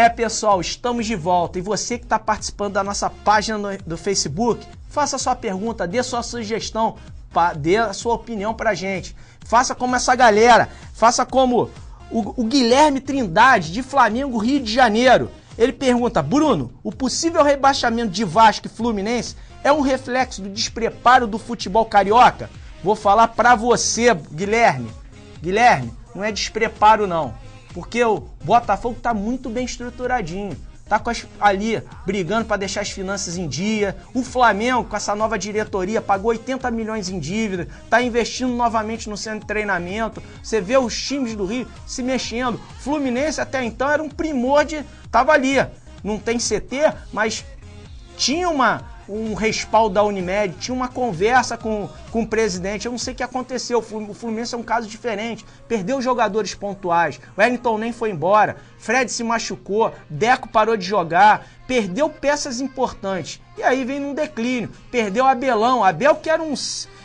É, pessoal, estamos de volta. E você que está participando da nossa página do Facebook, faça sua pergunta, dê sua sugestão, dê a sua opinião pra gente. Faça como essa galera, faça como o Guilherme Trindade, de Flamengo, Rio de Janeiro. Ele pergunta: Bruno, o possível rebaixamento de Vasco e Fluminense é um reflexo do despreparo do futebol carioca? Vou falar pra você, Guilherme. Guilherme, não é despreparo não. Porque o Botafogo tá muito bem estruturadinho. Tá ali brigando para deixar as finanças em dia. O Flamengo, com essa nova diretoria, pagou 80 milhões em dívida. Tá investindo novamente no centro de treinamento. Você vê os times do Rio se mexendo. Fluminense até então era um primor de... Tava ali. Não tem CT, mas tinha um respaldo da Unimed, tinha uma conversa com o presidente. Eu não sei o que aconteceu. O Fluminense é um caso diferente. Perdeu jogadores pontuais. O Wellington nem foi embora. Fred se machucou. Deco parou de jogar. Perdeu peças importantes. E aí vem num declínio. Perdeu Abelão. Abel, que era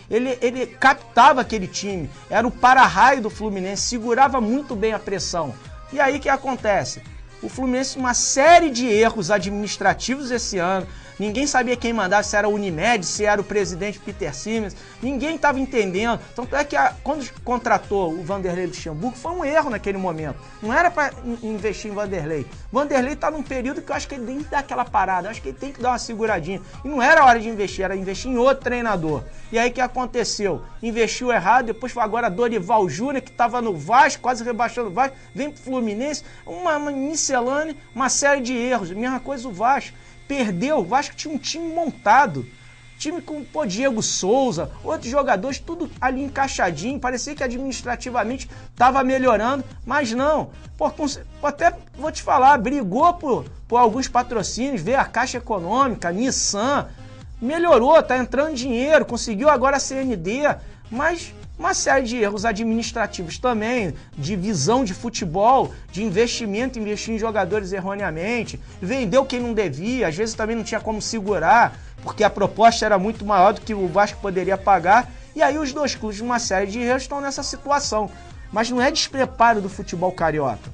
ele captava aquele time. Era o para-raio do Fluminense. Segurava muito bem a pressão. E aí o que acontece? O Fluminense, uma série de erros administrativos esse ano. Ninguém sabia quem mandava, se era a Unimed, se era o presidente Peter Siemens. Ninguém estava entendendo. Tanto é que quando contratou o Vanderlei Luxemburgo, foi um erro naquele momento. Não era para investir em Vanderlei. Vanderlei está num período que eu acho que ele tem que dar aquela parada. Eu acho que ele tem que dar uma seguradinha. E não era hora de investir, era investir em outro treinador. E aí o que aconteceu? Investiu errado, depois foi agora Dorival Júnior, que estava no Vasco, quase rebaixando o Vasco. Vem pro Fluminense, uma miscelânea, uma série de erros. Mesma coisa o Vasco. Perdeu, o Vasco tinha um time montado, time com Diego Souza, outros jogadores, tudo ali encaixadinho, parecia que administrativamente estava melhorando, mas não. Até vou te falar, brigou por alguns patrocínios, veio a Caixa Econômica, Nissan, melhorou, tá entrando dinheiro, conseguiu agora a CND, mas uma série de erros administrativos também, de visão de futebol, de investir em jogadores erroneamente, vendeu quem não devia, às vezes também não tinha como segurar, porque a proposta era muito maior do que o Vasco poderia pagar, e aí os dois clubes, uma série de erros, estão nessa situação. Mas não é despreparo do futebol carioca.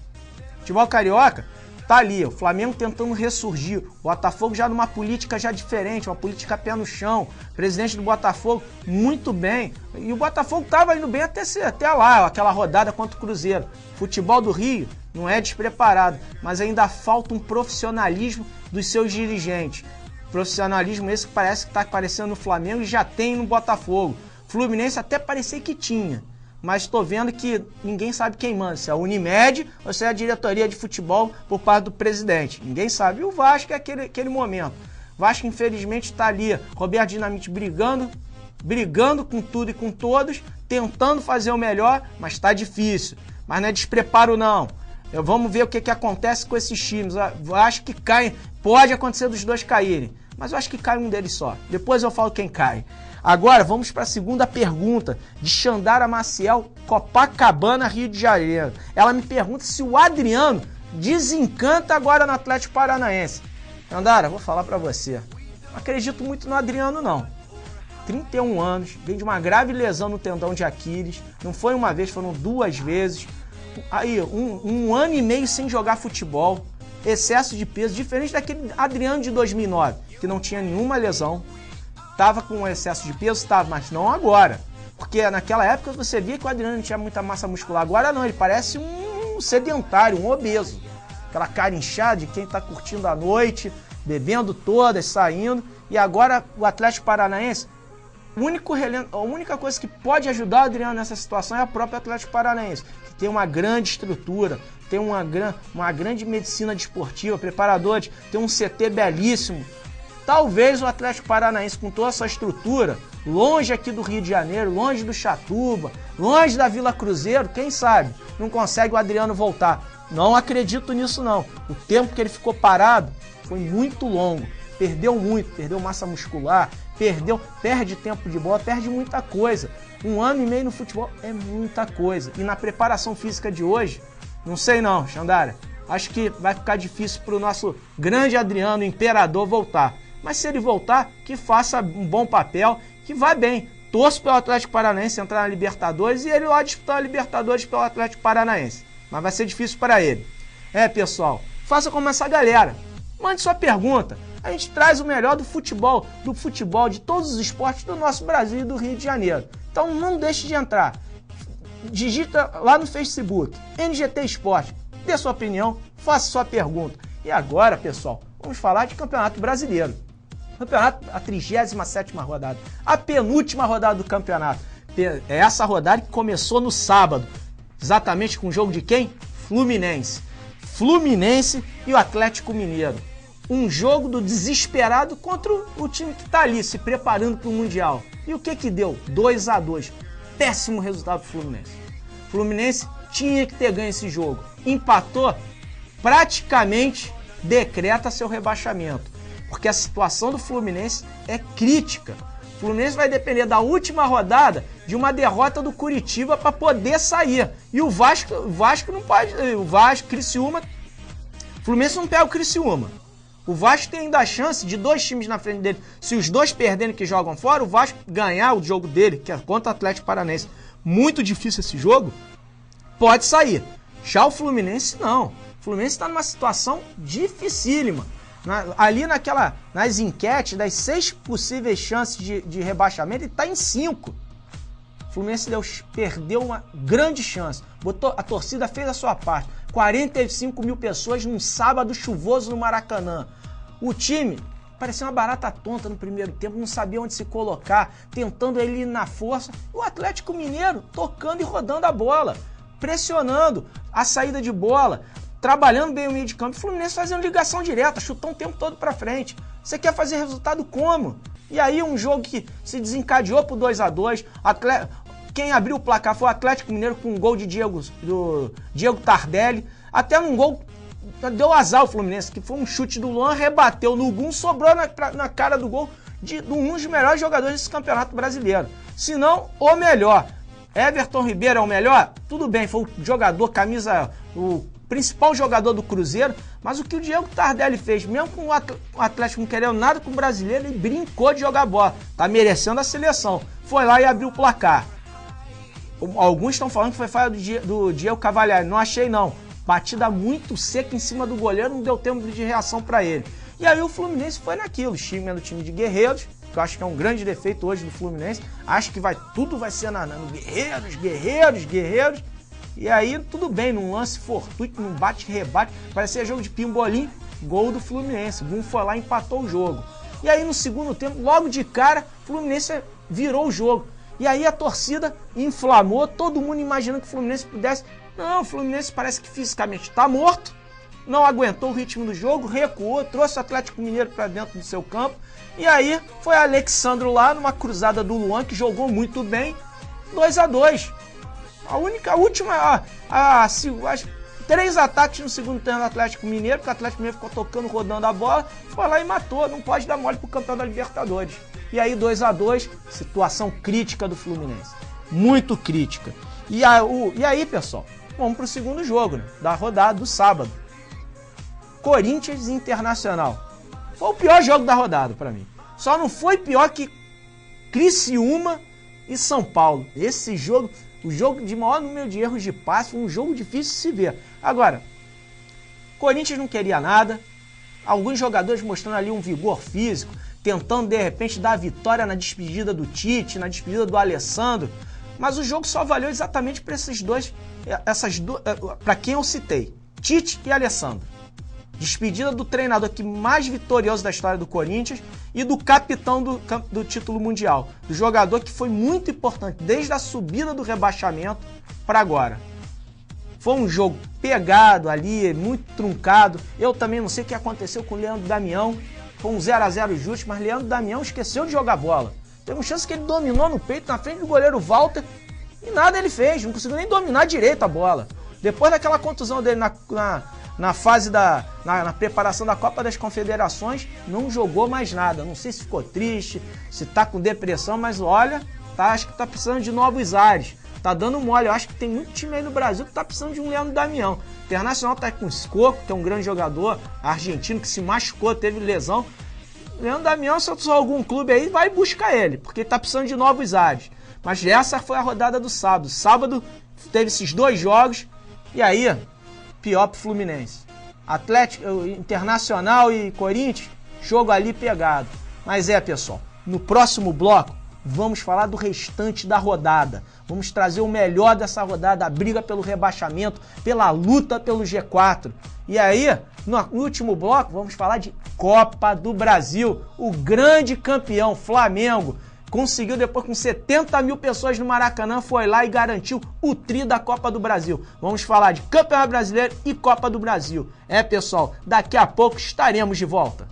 O futebol carioca tá ali, o Flamengo tentando ressurgir, o Botafogo já numa política já diferente, uma política pé no chão, o presidente do Botafogo muito bem, e o Botafogo tava indo bem até lá, aquela rodada contra o Cruzeiro. Futebol do Rio não é despreparado, mas ainda falta um profissionalismo dos seus dirigentes. Profissionalismo esse que parece que tá aparecendo no Flamengo e já tem no Botafogo. Fluminense até parecia que tinha, mas estou vendo que ninguém sabe quem manda, se é a Unimed ou se é a diretoria de futebol por parte do presidente. Ninguém sabe. E o Vasco é aquele momento. O Vasco, infelizmente, está ali, Roberto Dinamite brigando com tudo e com todos, tentando fazer o melhor, mas está difícil. Mas não é despreparo, não. Vamos ver o que acontece com esses times. Eu acho que cai, pode acontecer dos dois caírem, mas eu acho que cai um deles só. Depois eu falo quem cai. Agora vamos para a segunda pergunta, de Xandara Maciel, Copacabana, Rio de Janeiro. Ela me pergunta se o Adriano desencanta agora no Atlético Paranaense. Xandara, vou falar para você. Não acredito muito no Adriano, não. 31 anos, vem de uma grave lesão no tendão de Aquiles. Não foi uma vez, foram 2 vezes. Aí, um ano e meio sem jogar futebol. Excesso de peso, diferente daquele Adriano de 2009, que não tinha nenhuma lesão. Tava com excesso de peso? Tava, mas não agora. Porque naquela época você via que o Adriano não tinha muita massa muscular. Agora não, ele parece um sedentário, um obeso. Aquela cara inchada de quem tá curtindo a noite, bebendo todas, saindo. E agora o Atlético Paranaense, a única coisa que pode ajudar o Adriano nessa situação é a própria Atlético Paranaense, que tem uma grande estrutura, tem uma grande medicina desportiva, preparadores, tem um CT belíssimo. Talvez o Atlético Paranaense, com toda essa estrutura, longe aqui do Rio de Janeiro, longe do Chatuba, longe da Vila Cruzeiro, quem sabe, não consegue o Adriano voltar. Não acredito nisso, não. O tempo que ele ficou parado foi muito longo. Perdeu muito, perdeu massa muscular, perde tempo de bola, perde muita coisa. 1 ano e meio no futebol é muita coisa. E na preparação física de hoje, não sei não, Xandara. Acho que vai ficar difícil para o nosso grande Adriano, imperador, voltar. Mas se ele voltar, que faça um bom papel, que vá bem. Torço pelo Atlético Paranaense entrar na Libertadores e ele lá disputar a Libertadores pelo Atlético Paranaense. Mas vai ser difícil para ele. Pessoal, Faça como essa galera. Mande sua pergunta. A gente traz o melhor do futebol, de todos os esportes do nosso Brasil e do Rio de Janeiro. Então não deixe de entrar. Digita lá no Facebook, NGT Esporte, dê sua opinião, faça sua pergunta. E agora, pessoal, vamos falar de Campeonato Brasileiro. Campeonato, a 37ª rodada, a penúltima rodada do campeonato. É essa rodada que começou no sábado, exatamente com o jogo de quem? Fluminense e o Atlético Mineiro. Um jogo do desesperado contra o time que está ali se preparando para o Mundial. E o que deu? 2-2. Péssimo resultado do Fluminense. O Fluminense tinha que ter ganho esse jogo. Empatou, praticamente decreta seu rebaixamento. Porque a situação do Fluminense é crítica. O Fluminense vai depender da última rodada de uma derrota do Curitiba para poder sair. E o Vasco não pode. O Vasco, Criciúma. O Fluminense não pega o Criciúma. O Vasco tem ainda a chance de 2 times na frente dele. Se os 2 perderem que jogam fora, o Vasco ganhar o jogo dele, que é contra o Atlético Paranaense. Muito difícil esse jogo. Pode sair. Já o Fluminense não. O Fluminense está numa situação dificílima. Ali nas enquetes, das 6 possíveis chances de rebaixamento, ele está em 5. O Fluminense perdeu uma grande chance. A torcida fez a sua parte. 45 mil pessoas num sábado chuvoso no Maracanã. O time parecia uma barata tonta no primeiro tempo, não sabia onde se colocar, tentando ele na força. O Atlético Mineiro tocando e rodando a bola, pressionando a saída de bola, trabalhando bem o meio de campo. O Fluminense fazendo ligação direta, chutando o tempo todo pra frente. Você quer fazer resultado como? E aí um jogo que se desencadeou pro 2-2. Quem abriu o placar foi o Atlético Mineiro com um gol do Diego Tardelli. Até num gol deu azar o Fluminense, que foi um chute do Luan, rebateu no gol, sobrou na cara do gol de um dos melhores jogadores desse campeonato brasileiro. Se não, o melhor. Everton Ribeiro é o melhor? Tudo bem, foi o jogador, o principal jogador do Cruzeiro, mas o que o Diego Tardelli fez, mesmo com o Atlético não querendo nada com o brasileiro, ele brincou de jogar bola. Tá merecendo a seleção. Foi lá e abriu o placar. Alguns estão falando que foi falha do Diego Cavalieri. Não achei, não. Batida muito seca em cima do goleiro, não deu tempo de reação para ele. E aí o Fluminense foi naquilo. O time é do time de guerreiros, que eu acho que é um grande defeito hoje do Fluminense. Acho que tudo vai ser no guerreiros. E aí tudo bem, num lance fortuito, num bate-rebate. Parecia jogo de pimbolim, gol do Fluminense. O Gum foi lá e empatou o jogo. E aí no segundo tempo, logo de cara, o Fluminense virou o jogo. E aí a torcida inflamou, todo mundo imaginando que o Fluminense pudesse... Não, o Fluminense parece que fisicamente está morto, não aguentou o ritmo do jogo, recuou, trouxe o Atlético Mineiro para dentro do seu campo. E aí foi Alexandro lá, numa cruzada do Luan, que jogou muito bem, 2-2. A última... As 3 ataques no segundo tempo do Atlético Mineiro, porque o Atlético Mineiro ficou tocando, rodando a bola, foi lá e matou. Não pode dar mole pro campeão da Libertadores. E aí 2-2, situação crítica do Fluminense. Muito crítica. E aí, pessoal, vamos pro segundo jogo, né, da rodada do sábado. Corinthians e Internacional. Foi o pior jogo da rodada para mim. Só não foi pior que Criciúma e São Paulo. Esse jogo, o jogo de maior número de erros de passe, foi um jogo difícil de se ver. Agora, Corinthians não queria nada. Alguns jogadores mostrando ali um vigor físico, tentando de repente dar a vitória na despedida do Tite, na despedida do Alessandro, mas o jogo só valeu exatamente para para quem eu citei, Tite e Alessandro. Despedida do treinador que mais vitorioso da história do Corinthians e do capitão do título mundial, do jogador que foi muito importante desde a subida do rebaixamento para agora. Foi um jogo pegado ali, muito truncado. Eu também não sei o que aconteceu com o Leandro Damião. Foi um 0-0 justo, mas Leandro Damião esqueceu de jogar bola. Teve uma chance que ele dominou no peito, na frente do goleiro Walter, e nada ele fez, não conseguiu nem dominar direito a bola. Depois daquela contusão dele na fase na preparação da Copa das Confederações, não jogou mais nada. Não sei se ficou triste, se tá com depressão, mas olha, acho que tá precisando de novos ares. Tá dando mole. Eu acho que tem muito time aí no Brasil que tá precisando de um Leandro Damião. O Internacional tá com o Scocco, que é um grande jogador, argentino, que se machucou, teve lesão. Leandro Damião, se eu sou algum clube aí, vai buscar ele, porque ele tá precisando de novos ares. Mas essa foi a rodada do sábado. Sábado teve esses 2 jogos, e aí, pior pro Fluminense. Atlético, Internacional e Corinthians, jogo ali pegado. Mas pessoal, no próximo bloco vamos falar do restante da rodada. Vamos trazer o melhor dessa rodada, a briga pelo rebaixamento, pela luta pelo G4. E aí, no último bloco, vamos falar de Copa do Brasil. O grande campeão, Flamengo, conseguiu depois com 70 mil pessoas no Maracanã, foi lá e garantiu o tri da Copa do Brasil. Vamos falar de Campeonato Brasileiro e Copa do Brasil. Pessoal, daqui a pouco estaremos de volta.